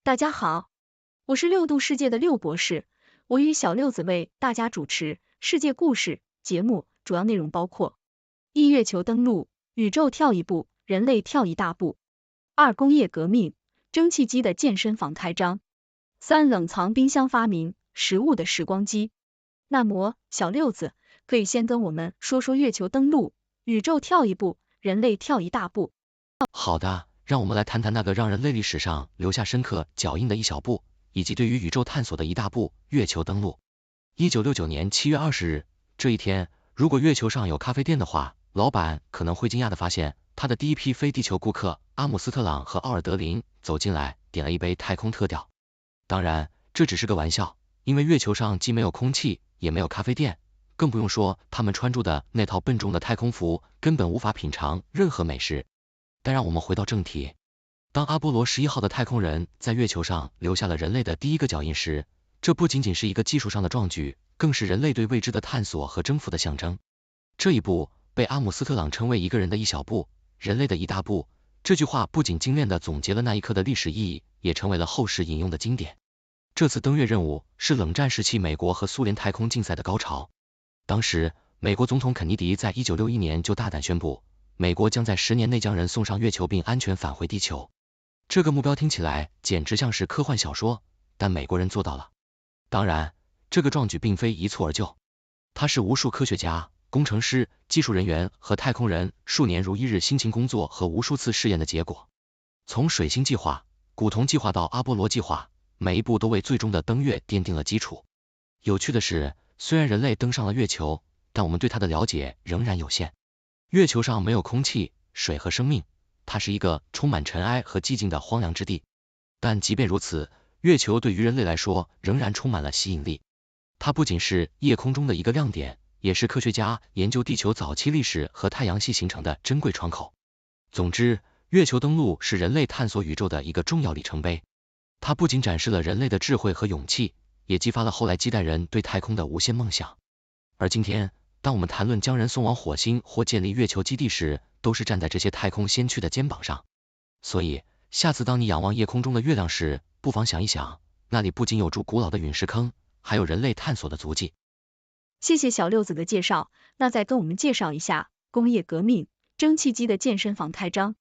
大家好，我是六度世界的六博士，我与小六子为大家主持世界故事节目，主要内容包括：一、月球登陆，宇宙跳一步，人类跳一大步；二、工业革命，蒸汽机的健身房开张；三、冷藏冰箱发明，食物的时光机。那么，小六子可以先跟我们说说月球登陆，宇宙跳一步，人类跳一大步。好的，让我们来谈谈那个让人类历史上留下深刻脚印的一小步，以及对于宇宙探索的一大步——月球登陆。1969年7月20日，这一天，如果月球上有咖啡店的话，老板可能会惊讶地发现，他的第一批非地球顾客阿姆斯特朗和奥尔德林走进来，点了一杯太空特调。当然，这只是个玩笑，因为月球上既没有空气，也没有咖啡店，更不用说他们穿着的那套笨重的太空服，根本无法品尝任何美食。但让我们回到正题，当阿波罗11号的太空人在月球上留下了人类的第一个脚印时，这不仅仅是一个技术上的壮举，更是人类对未知的探索和征服的象征。这一步被阿姆斯特朗称为一个人的一小步，人类的一大步。这句话不仅精炼地总结了那一刻的历史意义，也成为了后世引用的经典。这次登月任务是冷战时期美国和苏联太空竞赛的高潮。当时，美国总统肯尼迪在1961年就大胆宣布，美国将在10年内将人送上月球并安全返回地球。这个目标听起来简直像是科幻小说，但美国人做到了。当然，这个壮举并非一蹴而就，它是无数科学家、工程师、技术人员和太空人数年如一日辛勤工作和无数次试验的结果。从水星计划、古铜计划到阿波罗计划，每一步都为最终的登月奠定了基础。有趣的是，虽然人类登上了月球，但我们对它的了解仍然有限。月球上没有空气、水和生命，它是一个充满尘埃和寂静的荒凉之地。但即便如此，月球对于人类来说仍然充满了吸引力。它不仅是夜空中的一个亮点，也是科学家研究地球早期历史和太阳系形成的珍贵窗口。总之，月球登陆是人类探索宇宙的一个重要里程碑。它不仅展示了人类的智慧和勇气，也激发了后来几代人对太空的无限梦想。而今天，当我们谈论将人送往火星或建立月球基地时，都是站在这些太空先驱的肩膀上。所以，下次当你仰望夜空中的月亮时，不妨想一想，那里不仅有住古老的陨石坑，还有人类探索的足迹。谢谢小六子的介绍，那再跟我们介绍一下工业革命，蒸汽机的健身房开张。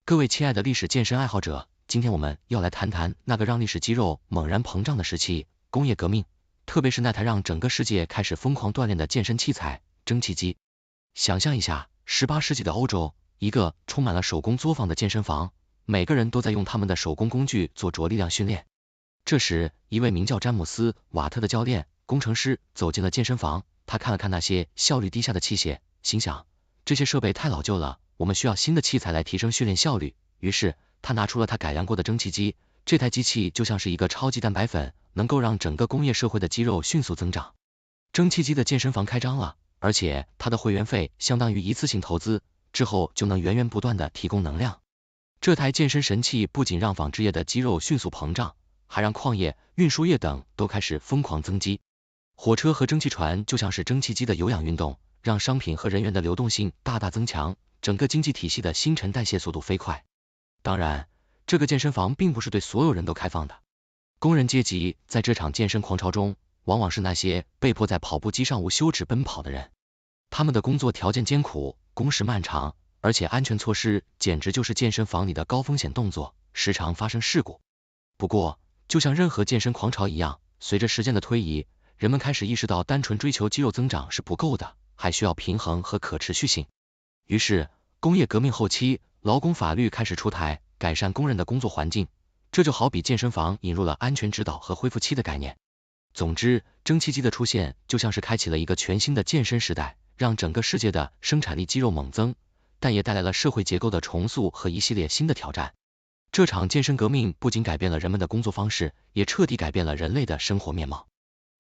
各位亲爱的历史健身爱好者，今天我们要来谈谈那个让历史肌肉猛然膨胀的时期——工业革命。特别是那台让整个世界开始疯狂锻炼的健身器材——蒸汽机。想象一下，18世纪的欧洲，一个充满了手工作坊的健身房，每个人都在用他们的手工工具做着力量训练。这时，一位名叫詹姆斯·瓦特的教练工程师走进了健身房，他看了看那些效率低下的器械，心想，这些设备太老旧了，我们需要新的器材来提升训练效率。于是，他拿出了他改良过的蒸汽机，这台机器就像是一个超级蛋白粉，能够让整个工业社会的肌肉迅速增长。蒸汽机的健身房开张了，而且它的会员费相当于一次性投资，之后就能源源不断的提供能量。这台健身神器不仅让纺织业的肌肉迅速膨胀，还让矿业、运输业等都开始疯狂增肌。火车和蒸汽船就像是蒸汽机的有氧运动，让商品和人员的流动性大大增强，整个经济体系的新陈代谢速度飞快。当然，这个健身房并不是对所有人都开放的。工人阶级在这场健身狂潮中，往往是那些被迫在跑步机上无休止奔跑的人。他们的工作条件艰苦，工时漫长，而且安全措施简直就是健身房里的高风险动作，时常发生事故。不过，就像任何健身狂潮一样，随着时间的推移，人们开始意识到单纯追求肌肉增长是不够的，还需要平衡和可持续性。于是，工业革命后期，劳工法律开始出台，改善工人的工作环境。这就好比健身房引入了安全指导和恢复期的概念。总之，蒸汽机的出现就像是开启了一个全新的健身时代，让整个世界的生产力肌肉猛增，但也带来了社会结构的重塑和一系列新的挑战。这场健身革命不仅改变了人们的工作方式，也彻底改变了人类的生活面貌。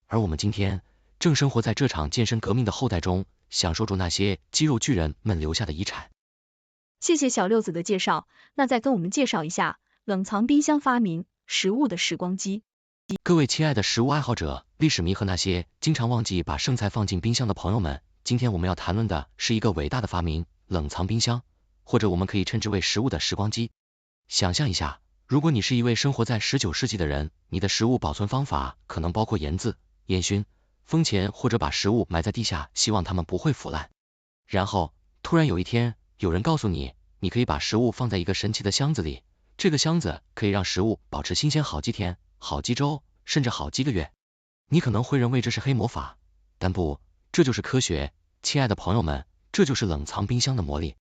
而我们今天正生活在这场健身革命的后代中，享受着那些肌肉巨人们留下的遗产。谢谢小六子的介绍，那再跟我们介绍一下冷藏冰箱发明，食物的时光机。各位亲爱的食物爱好者、历史迷和那些经常忘记把剩菜放进冰箱的朋友们，今天我们要谈论的是一个伟大的发明——冷藏冰箱，或者我们可以称之为食物的时光机。想象一下，如果你是一位生活在19世纪的人，你的食物保存方法可能包括盐渍、烟熏、封钱或者把食物埋在地下，希望它们不会腐烂。然后，突然有一天，有人告诉你，你可以把食物放在一个神奇的箱子里，这个箱子可以让食物保持新鲜好几天、好几周，甚至好几个月。你可能会认为这是黑魔法，但不，这就是科学。亲爱的朋友们，这就是冷藏冰箱的魔力。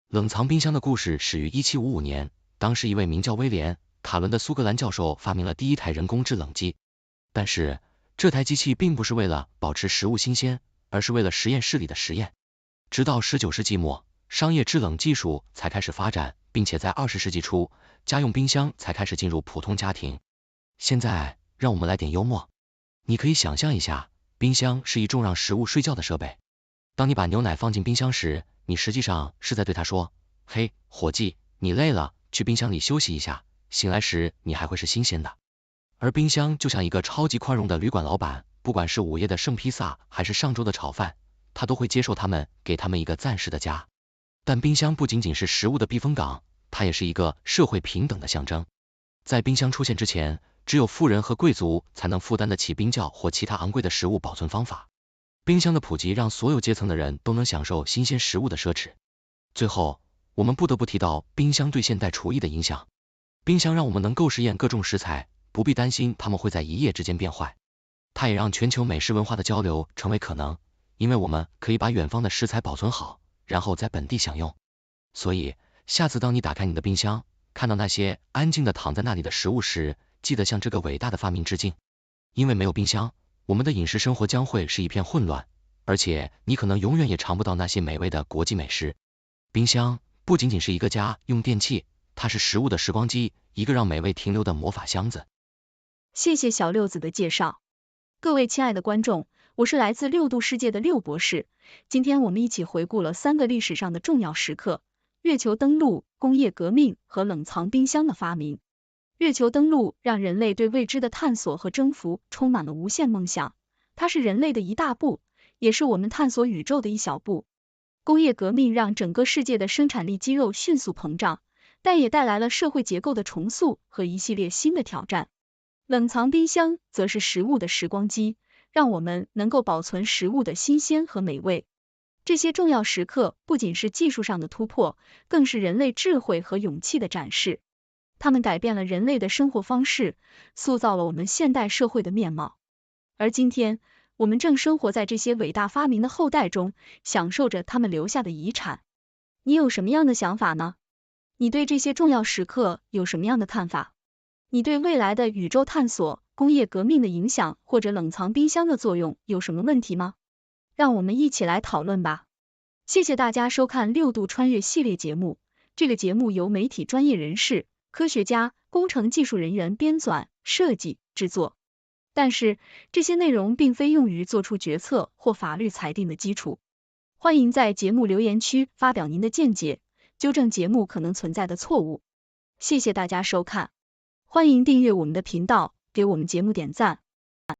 冷藏冰箱的故事始于1755年，当时一位名叫威廉·卡伦的苏格兰教授发明了第一台人工制冷机。但是，这台机器并不是为了保持食物新鲜，而是为了实验室里的实验。直到19世纪末，商业制冷技术才开始发展，并且在20世纪初，家用冰箱才开始进入普通家庭。现在，让我们来点幽默。你可以想象一下，冰箱是一种让食物睡觉的设备。当你把牛奶放进冰箱时，你实际上是在对它说：“嘿，伙计，你累了，去冰箱里休息一下，醒来时你还会是新鲜的。”而冰箱就像一个超级宽容的旅馆老板，不管是午夜的剩披萨还是上周的炒饭，他都会接受他们，给他们一个暂时的家。但冰箱不仅仅是食物的避风港，它也是一个社会平等的象征。在冰箱出现之前，只有富人和贵族才能负担得起冰窖或其他昂贵的食物保存方法。冰箱的普及让所有阶层的人都能享受新鲜食物的奢侈。最后，我们不得不提到冰箱对现代厨艺的影响。冰箱让我们能够实验各种食材，不必担心它们会在一夜之间变坏。它也让全球美食文化的交流成为可能，因为我们可以把远方的食材保存好，然后在本地享用。所以，下次当你打开你的冰箱，看到那些安静地躺在那里的食物时，记得向这个伟大的发明致敬。因为没有冰箱，我们的饮食生活将会是一片混乱，而且你可能永远也尝不到那些美味的国际美食。冰箱不仅仅是一个家用电器，它是食物的时光机，一个让美味停留的魔法箱子。谢谢小六子的介绍。各位亲爱的观众，我是来自6度世界的6博士。今天我们一起回顾了3个历史上的重要时刻：月球登陆、工业革命和冷藏冰箱的发明。月球登陆让人类对未知的探索和征服充满了无限梦想，它是人类的一大步，也是我们探索宇宙的一小步。工业革命让整个世界的生产力肌肉迅速膨胀，但也带来了社会结构的重塑和一系列新的挑战。冷藏冰箱则是食物的时光机，让我们能够保存食物的新鲜和美味。这些重要时刻不仅是技术上的突破，更是人类智慧和勇气的展示。它们改变了人类的生活方式，塑造了我们现代社会的面貌。而今天，我们正生活在这些伟大发明的后代中，享受着他们留下的遗产。你有什么样的想法呢？你对这些重要时刻有什么样的看法？你对未来的宇宙探索、工业革命的影响或者冷藏冰箱的作用有什么问题吗？让我们一起来讨论吧。谢谢大家收看6度穿越系列节目。这个节目由媒体专业人士、科学家、工程技术人员编纂、设计、制作。但是，这些内容并非用于做出决策或法律裁定的基础。欢迎在节目留言区发表您的见解，纠正节目可能存在的错误。谢谢大家收看。欢迎订阅我们的频道，给我们节目点赞。